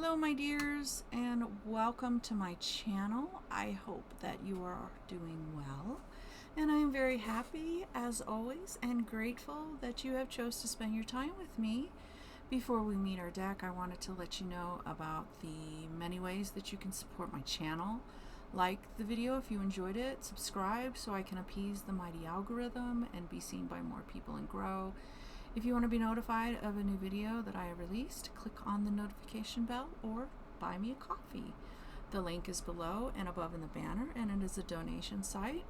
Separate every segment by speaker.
Speaker 1: Hello my dears, and welcome to my channel. I hope that you are doing well, and I am very happy as always and grateful that you have chose to spend your time with me. Before we meet our deck, I wanted to let you know about the many ways that you can support my channel. Like the video if you enjoyed it, subscribe so I can appease the mighty algorithm and be seen by more people and grow. If you want to be notified of a new video that I have released, click on the notification bell or buy me a coffee. The link is below and above in the banner, and it is a donation site.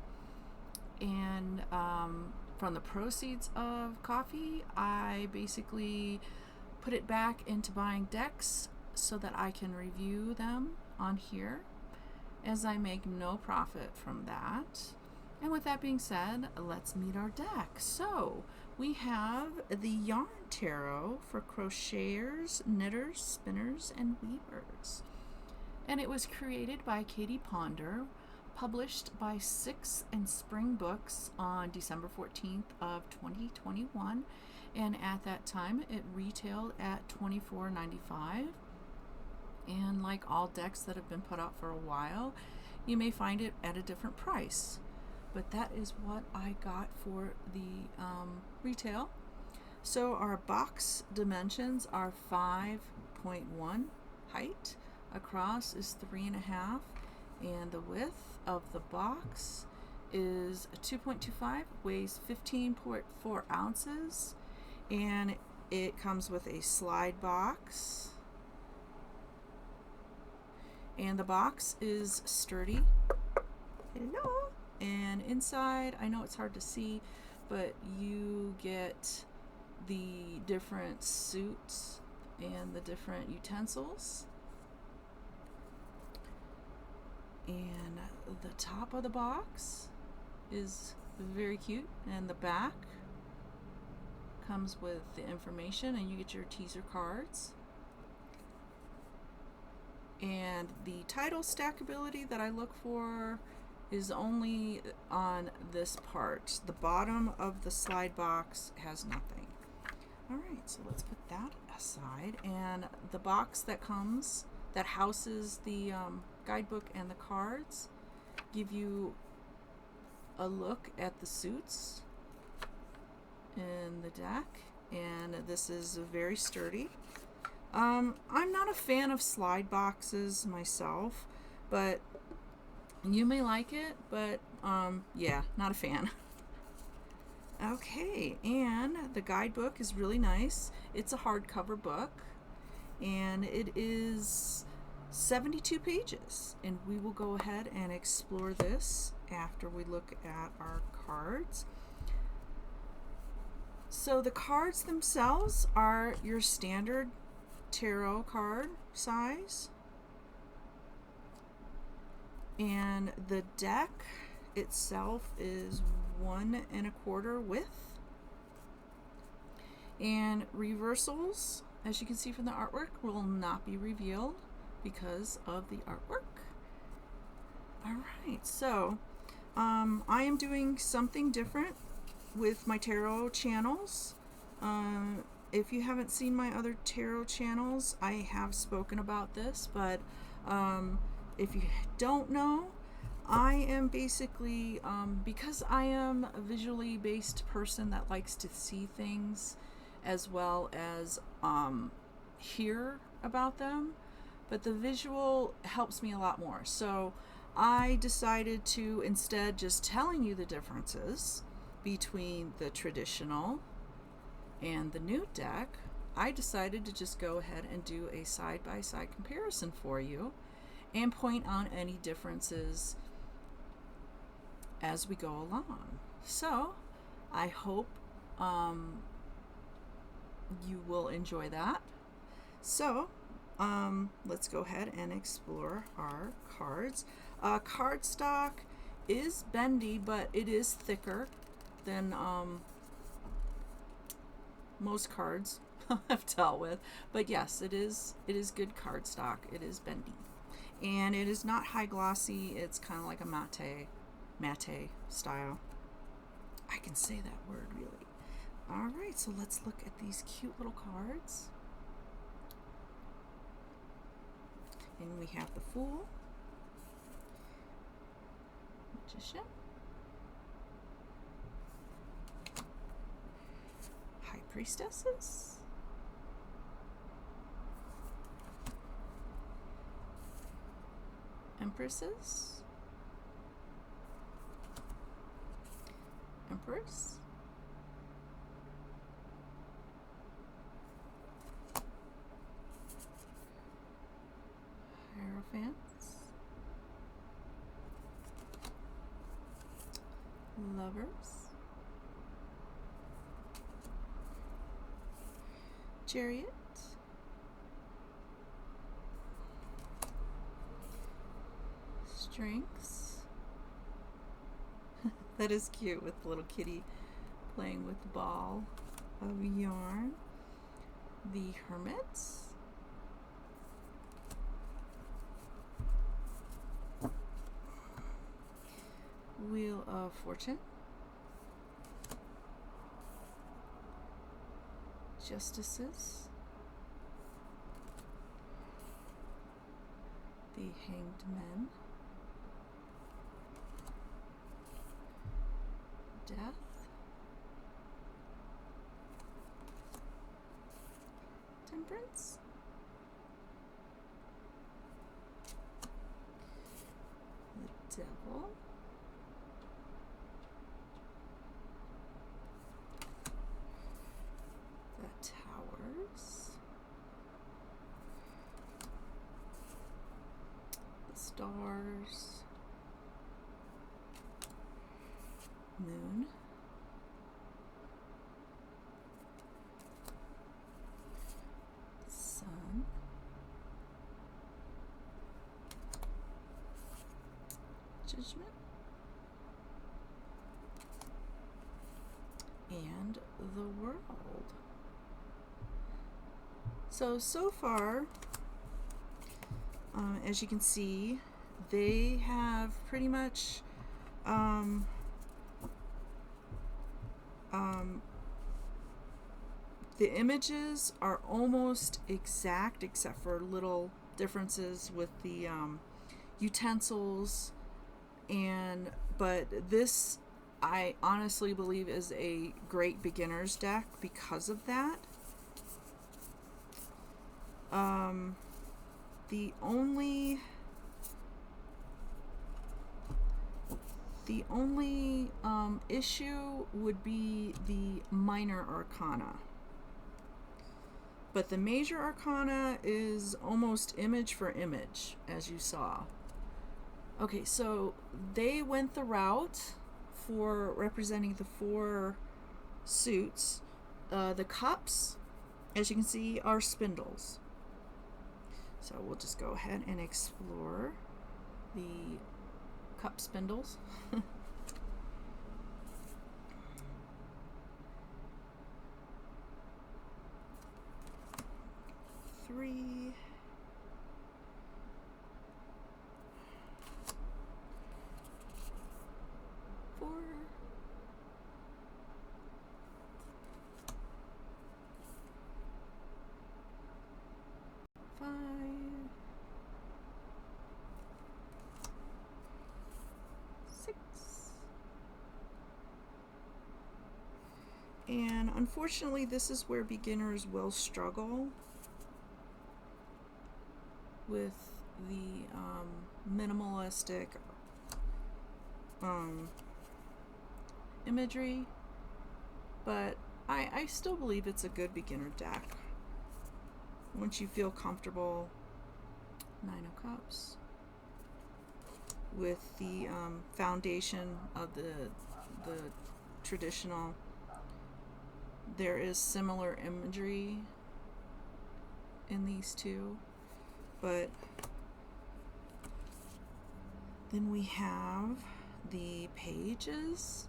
Speaker 1: And from the proceeds of coffee, I basically put it back into buying decks so that I can review them on here, as I make no profit from that. And with that being said, let's meet our deck. So we have the Yarn Tarot for crocheters, knitters, spinners, and weavers. And it was created by Katie Ponder, published by Six and Spring Books on December 14th of 2021. And at that time, it retailed at $24.95. And like all decks that have been put out for a while, you may find it at a different price. But that is what I got for the retail. So our box dimensions are 5.1 height, across is 3.5, and the width of the box is 2.25, weighs 15.4 ounces, and it comes with a slide box. And the box is sturdy. Hello. And inside, I know it's hard to see, but you get the different suits and the different utensils. And the top of the box is very cute, and the back comes with the information, and you get your teaser cards. And the title stackability that I look for is only on this part. The bottom of the slide box has nothing. Alright, so let's put that aside. And the box that comes, that houses the guidebook and the cards, give you a look at the suits in the deck. And this is very sturdy. I'm not a fan of slide boxes myself, but you may like it, but yeah, not a fan. Okay, and the guidebook is really nice. It's a hardcover book, and it is 72 pages, and we will go ahead and explore this after we look at our cards. So the cards themselves are your standard tarot card size, and the deck itself is 1 1/4 width, and reversals, as you can see from the artwork, will not be revealed because of the artwork. Alright, so I am doing something different with my tarot channels. If you haven't seen my other tarot channels, I have spoken about this, but if you don't know, I am basically, because I am a visually based person that likes to see things as well as hear about them, but the visual helps me a lot more. So I decided to, instead just telling you the differences between the traditional and the new deck, I decided to just go ahead and do a side-by-side comparison for you and point out any differences as we go along. So I hope you will enjoy that. So let's go ahead and explore our cards. Cardstock is bendy, but it is thicker than most cards I've dealt with. But yes, it is good cardstock. It is bendy, and it is not high glossy. It's kind of like a matte style. I can say that word really. Alright, so let's look at these cute little cards. we have the Fool, Magician, High Priestesses, Empresses, Empress, Hierophants, Lovers, Chariot, Strengths. That is cute with the little kitty playing with the ball of yarn. The Hermits, Wheel of Fortune, Justices, the Hanged Men, Death, Temperance, the Devil, the Towers, the Stars, Moon, Sun, Judgment, and the World. So far, as you can see, they have pretty much the images are almost exact except for little differences with the utensils, but this I honestly believe is a great beginner's deck because of that. The only issue would be the minor arcana. But the major arcana is almost image for image, as you saw. Okay, so they went the route for representing the 4 suits. The cups, as you can see, are spindles. So we'll just go ahead and explore the cup spindles. 3, 4, 5, and unfortunately this is where beginners will struggle with the minimalistic imagery, but I still believe it's a good beginner deck once you feel comfortable. 9 of Cups with the foundation of the traditional. There is similar imagery in these two, but then we have the pages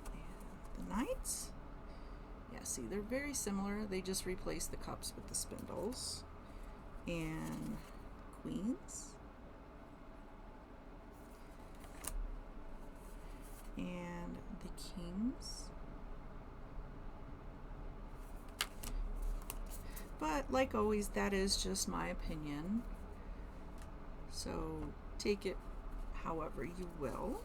Speaker 1: and the knights. Yeah, see, they're very similar. They just replace the cups with the spindles. And queens. And the kings. But like always, that is just my opinion. So take it however you will.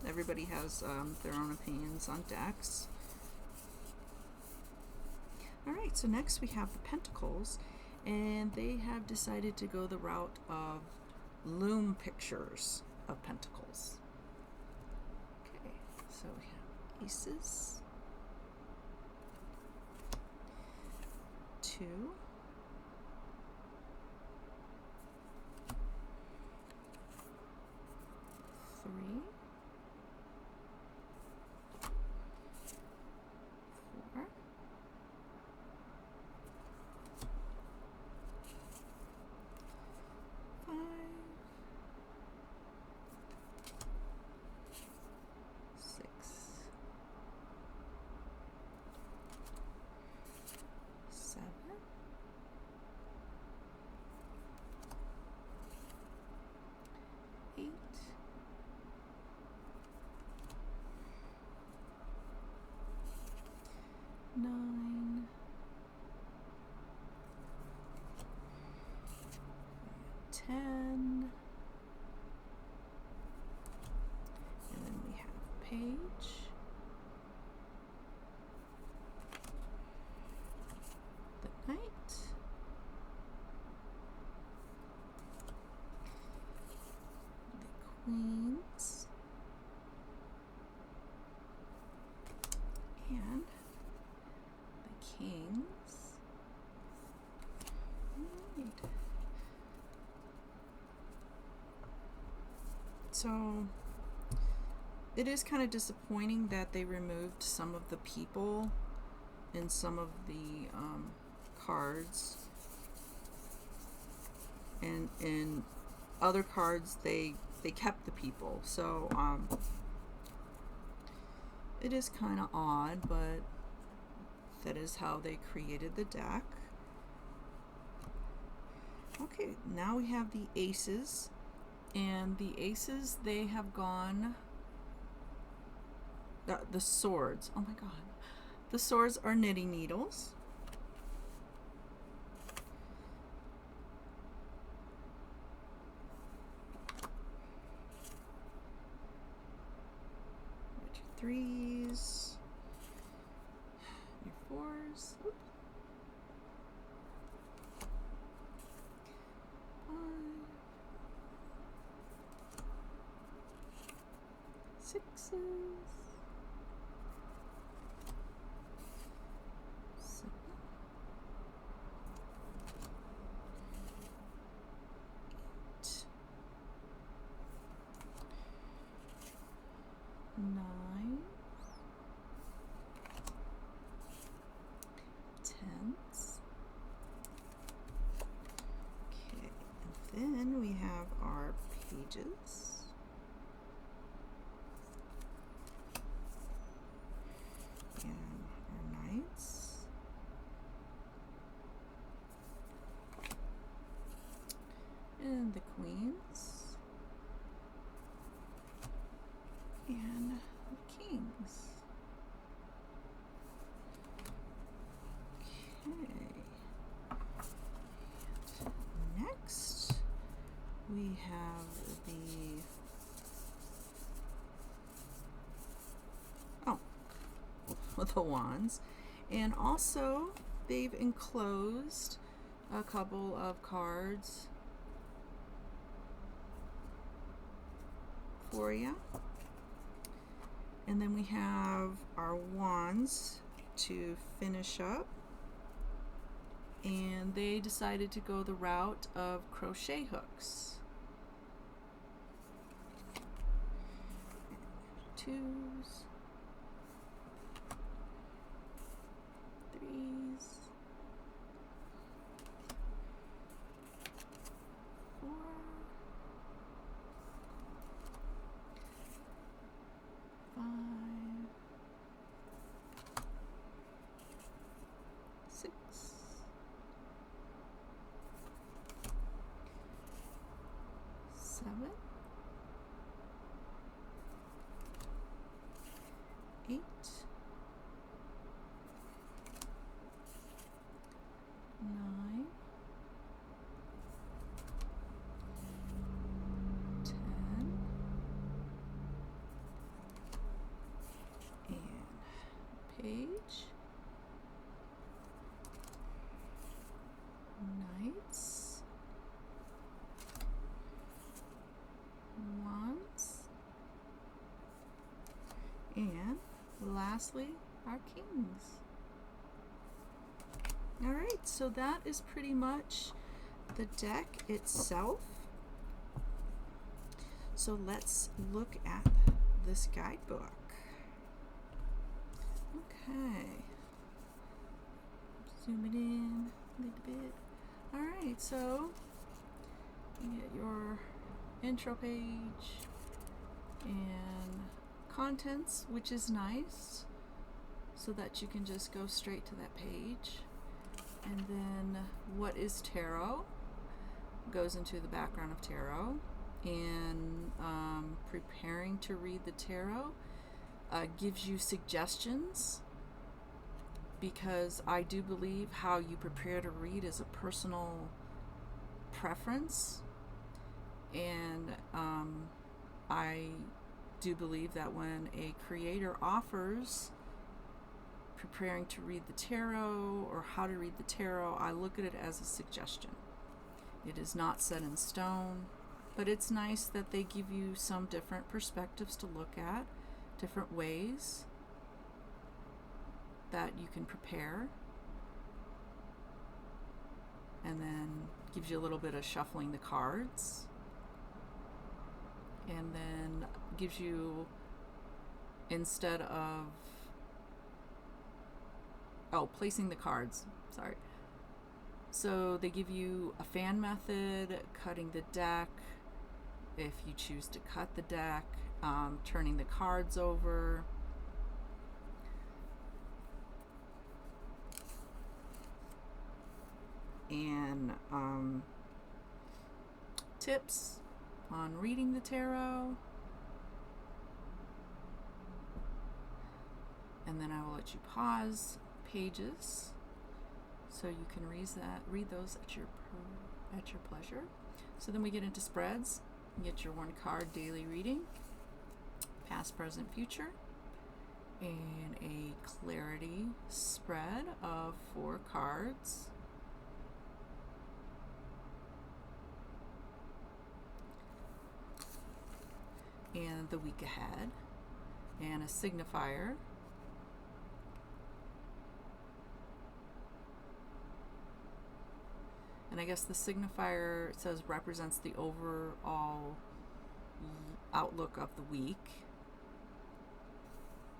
Speaker 1: Everybody has their own opinions on decks. Alright, so next we have the Pentacles, and they have decided to go the route of loom pictures of Pentacles. Okay, so we have Aces, 2, 3, 4, 5, 6, 7, 8, 9, 10, and then we have Page, the Knight, the Queens, and the Kings. Right. So it is kind of disappointing that they removed some of the people in some of the cards, and in other cards they kept the people. So it is kind of odd, but that is how they created the deck. Okay, now we have the Aces, and the Aces, they have gone the swords. Oh my god. The swords are knitting needles. Your 3s, your 4s. Oop. 5, 6s, 7, 8, 9, 10s. Okay, and then we have our Pages. And our Knights. And the Queens. And the Kings. Okay. And next we have the Wands, and also they've enclosed a couple of cards for you. And then we have our Wands to finish up, and they decided to go the route of crochet hooks. 2s, 3s, 4, 5, 6, 7, knights, wands, and lastly, our kings. Alright, so that is pretty much the deck itself. So let's look at this guidebook. Okay. Zoom it in a little bit. Alright, so you get your intro page and contents, which is nice, so that you can just go straight to that page. And then what is tarot goes into the background of tarot, and preparing to read the tarot gives you suggestions, because I do believe how you prepare to read is a personal preference, and I do believe that when a creator offers preparing to read the tarot or how to read the tarot, I look at it as a suggestion. It is not set in stone, but it's nice that they give you some different perspectives to look at, different ways that you can prepare, and then gives you a little bit of shuffling the cards, and then gives you, instead of placing the cards, sorry. So they give you a fan method, cutting the deck, if you choose to cut the deck, turning the cards over, and tips on reading the tarot. And then I will let you pause pages so you can read those at your pleasure. So then we get into spreads. You get your 1 card daily reading, past, present, future, and a clarity spread of 4 cards. And the week ahead, and a signifier. And I guess the signifier, it says, represents the overall outlook of the week.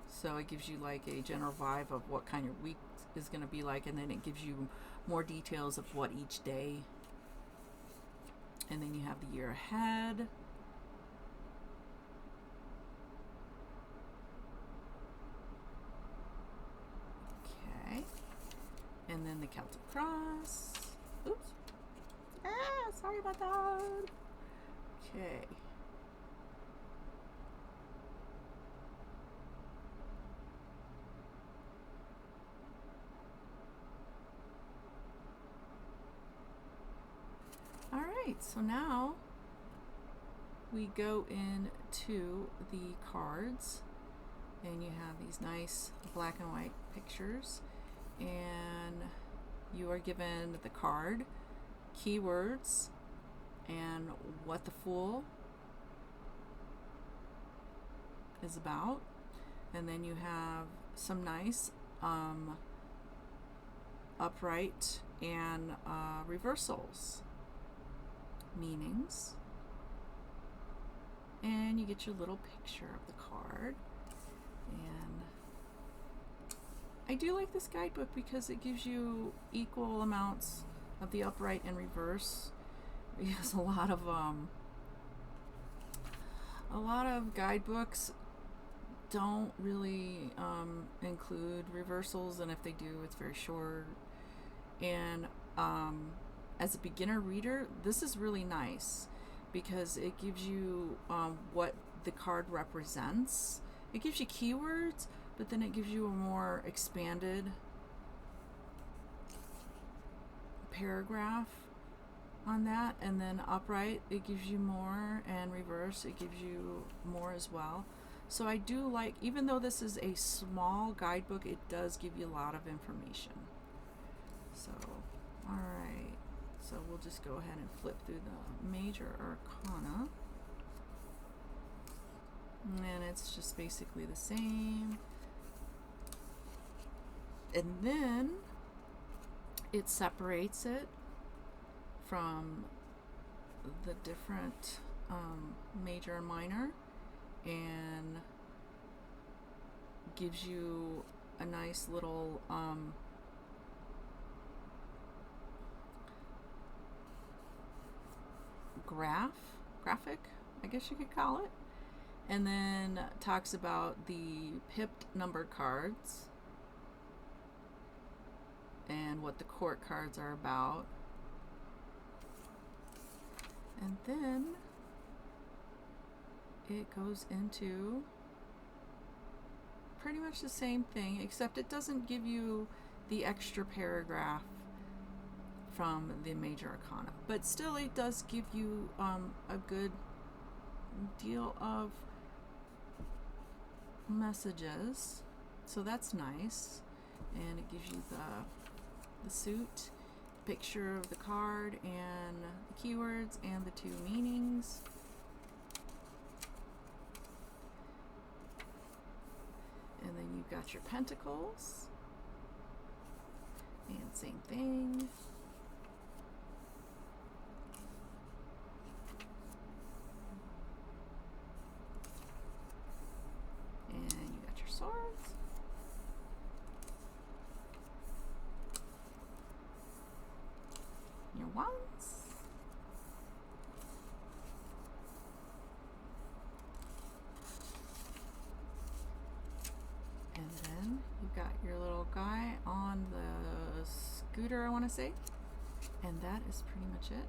Speaker 1: So it gives you like a general vibe of what kind of week is going to be like, and then it gives you more details of what each day. And then you have the year ahead. Okay. And then the Celtic cross. Oops. Sorry about that. Okay. All right, so now we go into the cards, and you have these nice black and white pictures, and you are given the card, keywords, and what the Fool is about. And then you have some nice upright and reversals meanings, and you get your little picture of the card. And I do like this guidebook because it gives you equal amounts of the upright and reverse, because a lot of guidebooks don't really include reversals, and if they do, it's very short. And as a beginner reader, this is really nice because it gives you what the card represents. It gives you keywords, but then it gives you a more expanded paragraph on that. And then upright, it gives you more, and reverse, it gives you more as well. So I do like, even though this is a small guidebook, it does give you a lot of information. So, all right. So we'll just go ahead and flip through the major arcana. And it's just basically the same. And then it separates it from the different major and minor, and gives you a nice little graphic, I guess you could call it, and then talks about the pipped numbered cards and what the court cards are about. And then it goes into pretty much the same thing, except it doesn't give you the extra paragraph from the major arcana, but still it does give you a good deal of messages, so that's nice. And it gives you the suit, picture of the card, and the keywords and the two meanings. And then you've got your pentacles, and same thing. And you got your swords. Your wands. And then you've got your little guy on the scooter, I want to say. And that is pretty much it.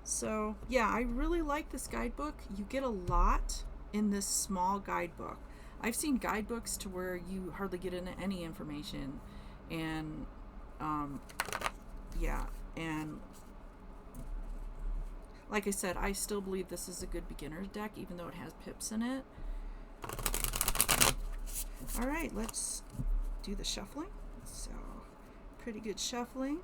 Speaker 1: So yeah, I really like this guidebook. You get a lot in this small guidebook. I've seen guidebooks to where you hardly get into any information, and yeah, and like I said, I still believe this is a good beginner's deck, even though it has pips in it. All right, let's do the shuffling. So pretty good shuffling.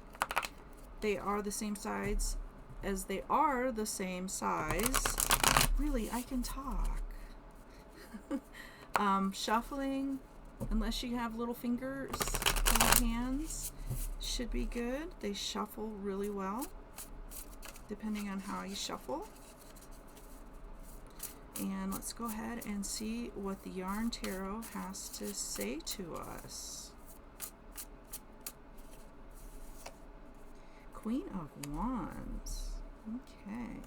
Speaker 1: They are the same size as they are the same size. Really, I can talk. Shuffling, unless you have little fingers in your hands, should be good. They shuffle really well, depending on how you shuffle. And let's go ahead and see what the Yarn Tarot has to say to us. Queen of Wands. Okay.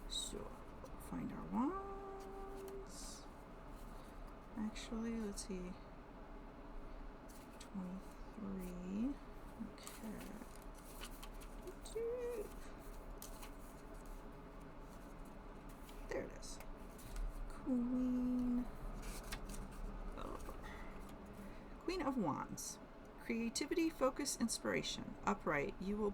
Speaker 1: So, find our wands. Actually, let's see. 23. Okay. There it is. Queen of Wands. Creativity, focus, inspiration. Upright. You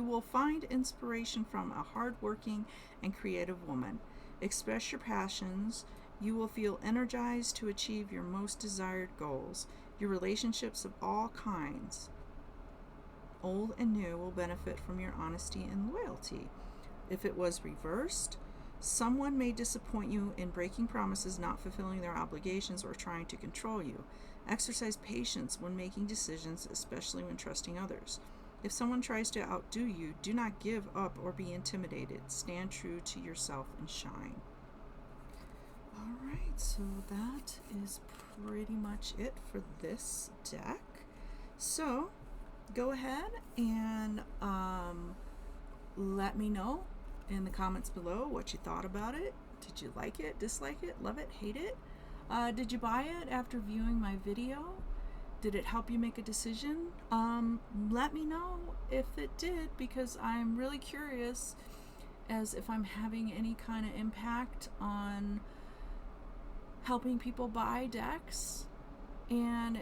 Speaker 1: will find inspiration from a hardworking and creative woman. Express your passions. You will feel energized to achieve your most desired goals. Your relationships of all kinds, old and new, will benefit from your honesty and loyalty. If it was reversed, someone may disappoint you in breaking promises, not fulfilling their obligations, or trying to control you. Exercise patience when making decisions, especially when trusting others. If someone tries to outdo you, do not give up or be intimidated. Stand true to yourself and shine. All right, so that is pretty much it for this deck. So go ahead and let me know in the comments below what you thought about it. Did you like it, dislike it, love it, hate it? Did you buy it after viewing my video? Did it help you make a decision? Let me know if it did, because I'm really curious as if I'm having any kind of impact on helping people buy decks. And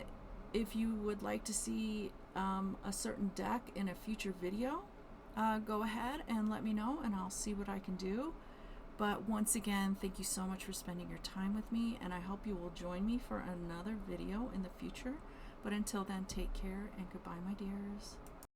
Speaker 1: if you would like to see a certain deck in a future video, go ahead and let me know, and I'll see what I can do. But once again, thank you so much for spending your time with me, and I hope you will join me for another video in the future. But until then, take care and goodbye, my dears.